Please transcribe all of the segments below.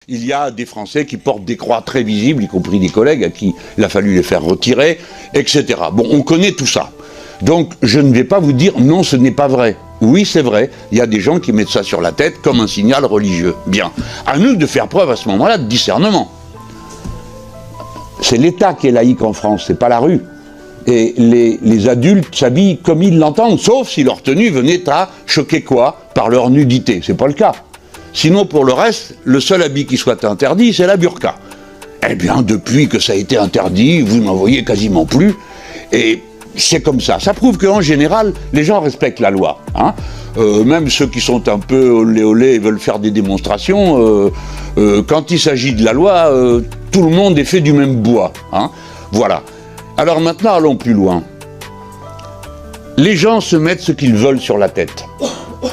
il y a des Français qui portent des croix très visibles, y compris des collègues à qui il a fallu les faire retirer, etc. Bon, on connaît tout ça. Donc, je ne vais pas vous dire non, ce n'est pas vrai. Oui, c'est vrai, il y a des gens qui mettent ça sur la tête comme un signal religieux. Bien. À nous de faire preuve à ce moment-là de discernement. C'est l'État qui est laïque en France, c'est pas la rue. Et les adultes s'habillent comme ils l'entendent, sauf si leur tenue venait à choquer quoi? Par leur nudité. C'est pas le cas. Sinon, pour le reste, le seul habit qui soit interdit, c'est la burqa. Eh bien, depuis que ça a été interdit, vous n'en voyez quasiment plus. Et c'est comme ça. Ça prouve qu'en général, les gens respectent la loi. Hein. Même ceux qui sont un peu olé olé et veulent faire des démonstrations, quand il s'agit de la loi, tout le monde est fait du même bois. Hein. Voilà. Alors maintenant, allons plus loin. Les gens se mettent ce qu'ils veulent sur la tête.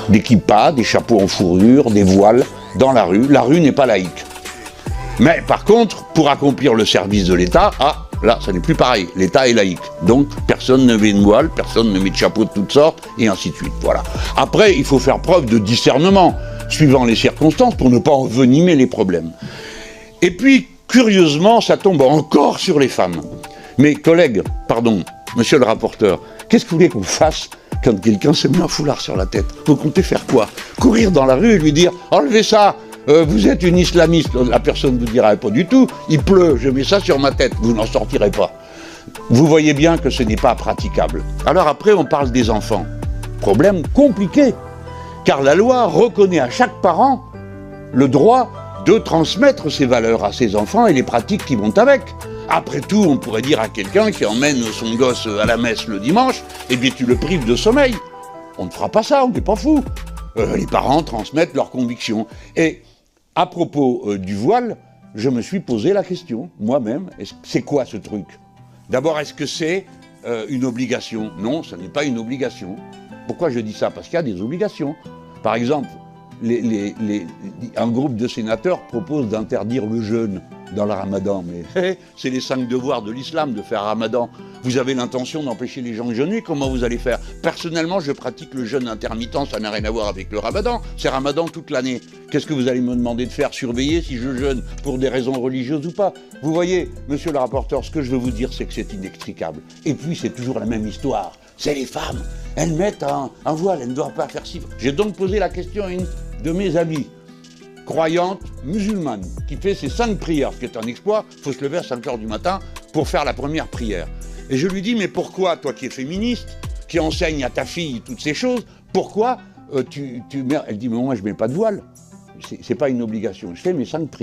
Des kippas, des chapeaux en fourrure, des voiles, dans la rue. La rue n'est pas laïque. Mais par contre, pour accomplir le service de l'État, là, ça n'est plus pareil. L'État est laïque. Donc, personne ne met une voile, personne ne met de chapeau de toutes sortes, et ainsi de suite. Voilà. Après, il faut faire preuve de discernement, suivant les circonstances, pour ne pas envenimer les problèmes. Et puis, curieusement, ça tombe encore sur les femmes. Mes collègues, pardon, monsieur le rapporteur, qu'est-ce que vous voulez qu'on fasse quand quelqu'un se met un foulard sur la tête? Vous comptez faire quoi? Courir dans la rue et lui dire « Enlevez ça, vous êtes une islamiste ». La personne vous dira « Pas du tout, il pleut, je mets ça sur ma tête ». Vous n'en sortirez pas. Vous voyez bien que ce n'est pas praticable. Alors après, on parle des enfants. Problème compliqué, car la loi reconnaît à chaque parent le droit de transmettre ses valeurs à ses enfants et les pratiques qui vont avec. Après tout, on pourrait dire à quelqu'un qui emmène son gosse à la messe le dimanche, eh bien tu le prives de sommeil. On ne fera pas ça, on n'est pas fous. Les parents transmettent leurs convictions. Et à propos du voile, je me suis posé la question, moi-même, c'est quoi ce truc? D'abord, est-ce que c'est une obligation? Non, ce n'est pas une obligation. Pourquoi je dis ça? Parce qu'il y a des obligations. Par exemple, un groupe de sénateurs propose d'interdire le jeûne dans le ramadan, mais c'est les 5 devoirs de l'islam de faire ramadan. Vous avez l'intention d'empêcher les gens de jeûner, comment vous allez faire? Personnellement, je pratique le jeûne intermittent, ça n'a rien à voir avec le ramadan, c'est ramadan toute l'année. Qu'est-ce que vous allez me demander de faire? Surveiller si je jeûne pour des raisons religieuses ou pas? Vous voyez, monsieur le rapporteur, ce que je veux vous dire, c'est que c'est inextricable. Et puis, c'est toujours la même histoire. C'est les femmes, elles mettent un voile, elles ne doivent pas faire ci. J'ai donc posé la question à une de mes amies, croyante, musulmane, qui fait ses 5 prières, ce qui est un exploit. Il faut se lever à 5 h du matin pour faire la première prière. Et je lui dis, mais pourquoi, toi qui es féministe, qui enseigne à ta fille toutes ces choses, pourquoi tu mets... Elle dit, mais moi je ne mets pas de voile, c'est pas une obligation, je fais mes 5 prières.